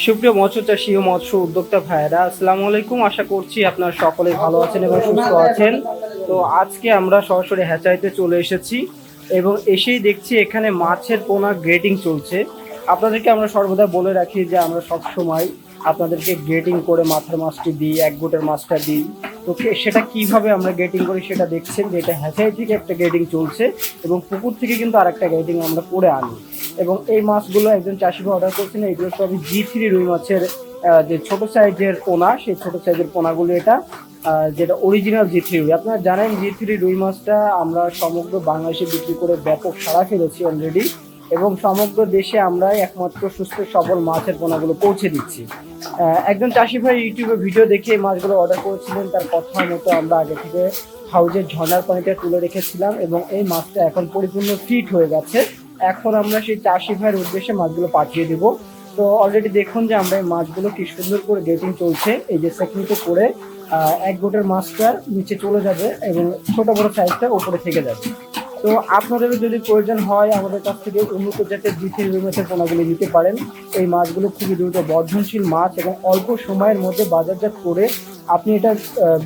সুপ্রিয় মৎস্য চাষী ও মৎস্য উদ্যোক্তা ভাইয়েরা, আসসালামু আলাইকুম। আশা করছি আপনারা সকলেই ভালো আছেন এবং সুস্থ আছেন। তো আজকে আমরা সরাসরি হ্যাচারিতে চলে এসেছি এবং এসেই দেখছি এখানে মাছের পোনা গ্রেডিং চলছে। আপনাদেরকে আমরা সর্বদা বলে রাখি যে আমরা সবসময় আপনাদেরকে গ্রেডিং করে মাথার মাছটি দিই, এক গোটের মাছটা দিই। তো সেটা কিভাবে আমরা গ্রেডিং করি সেটা দেখছেন যে এটা হ্যাচারি থেকে একটা গ্রেডিং চলছে এবং পুকুর থেকে কিন্তু আরেকটা গ্রেডিং আমরা করে আনি। এবং এই মাছগুলো একজন চাষি ভাই অর্ডার করছেন। এগুলো সবই G3 রুই মাছের যে ছোট সাইজের পোনা, সেই ছোট সাইজের পোনাগুলো এটা যেটা অরিজিনাল G3 রুই। আপনারা জানেন G3 রুই মাছটা আমরা সমগ্র বাংলাদেশে বিক্রি করে ব্যাপক সাড়া ফেলেছি অলরেডি এবং সমগ্র দেশে আমরা একমাত্র সুস্থ সবল মাছের পোনাগুলো পৌঁছে দিচ্ছি। একজন চাষি ভাই ইউটিউবে ভিডিও দেখে এই মাছগুলো অর্ডার করেছিলেন। তার কথা মতো আমরা আগে থেকে হাউজের ঝর্ণার পানিতে তুলে রেখেছিলাম এবং এই মাছটা এখন পরিপূর্ণ ফিট হয়ে গেছে। এখন আমরা সেই চাষি ভাইয়ের উদ্দেশ্যে মাছগুলো পাঠিয়ে দেবো। তো অলরেডি দেখুন যে আমরা এই মাছগুলো কি সুন্দর করে গেটিং চলছে। এই যে সেকনিতে করে এক গোটের মাছটা নিচে চলে যাবে এবং ছোট বড় সাইজটা উপরে থেকে যাবে। তো আপনাদেরও যদি প্রয়োজন হয় আমাদের কাছ থেকে উন্নত জাতের G3 রুই মাছের পোনাগুলো নিতে পারেন। এই মাছগুলো খুবই দ্রুত বর্ধনশীল মাছ এবং অল্প সময়ের মধ্যে বাজারজাত করে আপনি এটা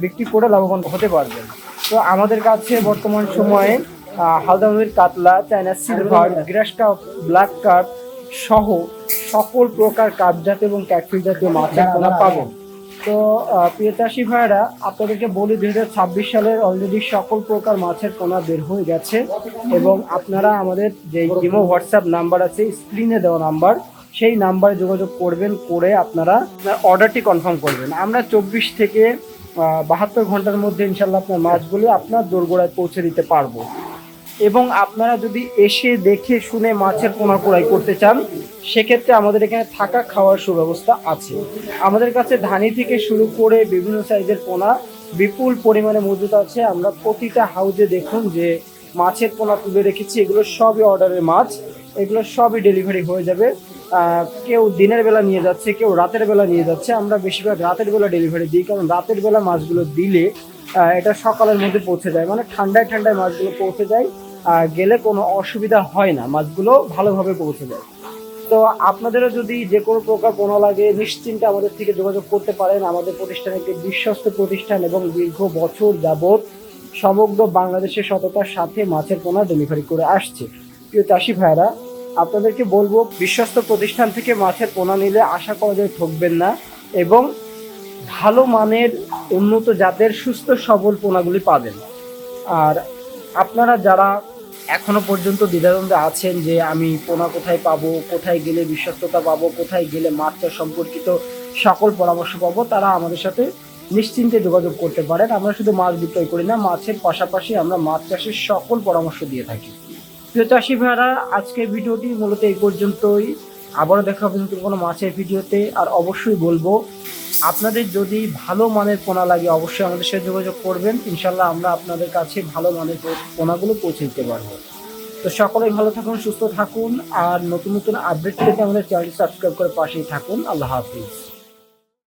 বিক্রি করে লাভবান হতে পারবেন। তো আমাদের কাছে বর্তমান সময়ে হালদামের কাতলা, চায়না সিলভার, গ্রাস কাপ, ব্ল্যাক কাপ সহ সকল প্রকার কাপজাত এবং ক্যাটফিশ জাতীয় মাছের পোনা পাবেন। তো প্রিয় চাষি ভাইয়েরা, আপনাদেরকে বলি 2026 সালের অলরেডি সকল প্রকার মাছের পোনা বের হয়ে গেছে এবং আপনারা আমাদের যে ইমো হোয়াটসঅ্যাপ নাম্বার আছে, স্ক্রিনে দেওয়া নাম্বার, সেই নাম্বারে যোগাযোগ করবেন, করে আপনারা অর্ডারটি কনফার্ম করবেন। আমরা 24 থেকে 72 ঘন্টার মধ্যে ইনশাল্লাহ আপনার মাছগুলো আপনার দোরগোড়ায় পৌঁছে দিতে পারবো। এবং আপনারা যদি এসে দেখে শুনে মাছের পোনা ক্রয় করতে চান সেক্ষেত্রে আমাদের এখানে থাকা খাওয়ার সুব্যবস্থা আছে। আমাদের কাছে ধানি থেকে শুরু করে বিভিন্ন সাইজের পোনা বিপুল পরিমাণে মজুদ আছে। আমরা প্রতিটা হাউজে দেখুন যে মাছের পোনা তুলে রেখেছি। এগুলো সবই অর্ডারের মাছ, এগুলো সবই ডেলিভারি হয়ে যাবে। কেউ দিনের বেলা নিয়ে যাচ্ছে, কেউ রাতের বেলা নিয়ে যাচ্ছে। আমরা বেশিরভাগ রাতের বেলা ডেলিভারি দিই, কারণ রাতের বেলা মাছগুলো দিলে এটা সকালের মধ্যে পৌঁছে যায়, মানে ঠান্ডায় ঠান্ডায় মাছগুলো পৌঁছে যায়, গেলে কোনো অসুবিধা হয় না, মাছগুলো ভালোভাবে পৌঁছে যায়। তো আপনাদেরও যদি যে কোনো প্রকার পোনা লাগে নিশ্চিন্তে আমাদের থেকে যোগাযোগ করতে পারেন। আমাদের প্রতিষ্ঠান একটি বিশ্বস্ত প্রতিষ্ঠান এবং দীর্ঘ বছর যাবৎ সমগ্র বাংলাদেশের সততার সাথে মাছের পোনা ডেলিভারি করে আসছে। প্রিয় চাষি ভাইরা, আপনাদেরকে বলবো বিশ্বস্ত প্রতিষ্ঠান থেকে মাছের পোনা নিলে আশা করা যায় ঠকবেন না এবং ভালো মানের উন্নত জাতের সুস্থ সবল পোনাগুলি পাবেন। আর আপনারা যারা এখনো পর্যন্ত দ্বিধাদ্বন্দ্বে আছেন যে আমি পোনা কোথায় পাবো, কোথায় গেলে বিশ্বস্ততা পাবো, কোথায় গেলে মাছ চাষ সম্পর্কিত সকল পরামর্শ পাবো, তারা আমাদের সাথে নিশ্চিন্তে যোগাযোগ করতে পারেন। আমরা শুধু মাছ বিক্রয় করি না, মাছের পাশাপাশি আমরা মাছ চাষের সকল পরামর্শ দিয়ে থাকি। প্রিয় চাষি ভাইরা, আজকের ভিডিওটি মূলত এই পর্যন্তই। আবারও দেখা হবে নতুন কোনো মাছের ভিডিওতে। আর অবশ্যই বলবো, আপনাদের যদি ভালো মানের পোনা লাগে অবশ্যই আমাদের সাথে যোগাযোগ করবেন। ইনশাল্লাহ আমরা আপনাদের কাছে ভালো মানের পোনাগুলো পৌঁছে দিতে পারবো। তো সকলেই ভালো থাকুন, সুস্থ থাকুন আর নতুন নতুন আপডেট পেতে আমাদের চ্যানেলটি সাবস্ক্রাইব করে পাশেই থাকুন। আল্লাহ হাফিজ।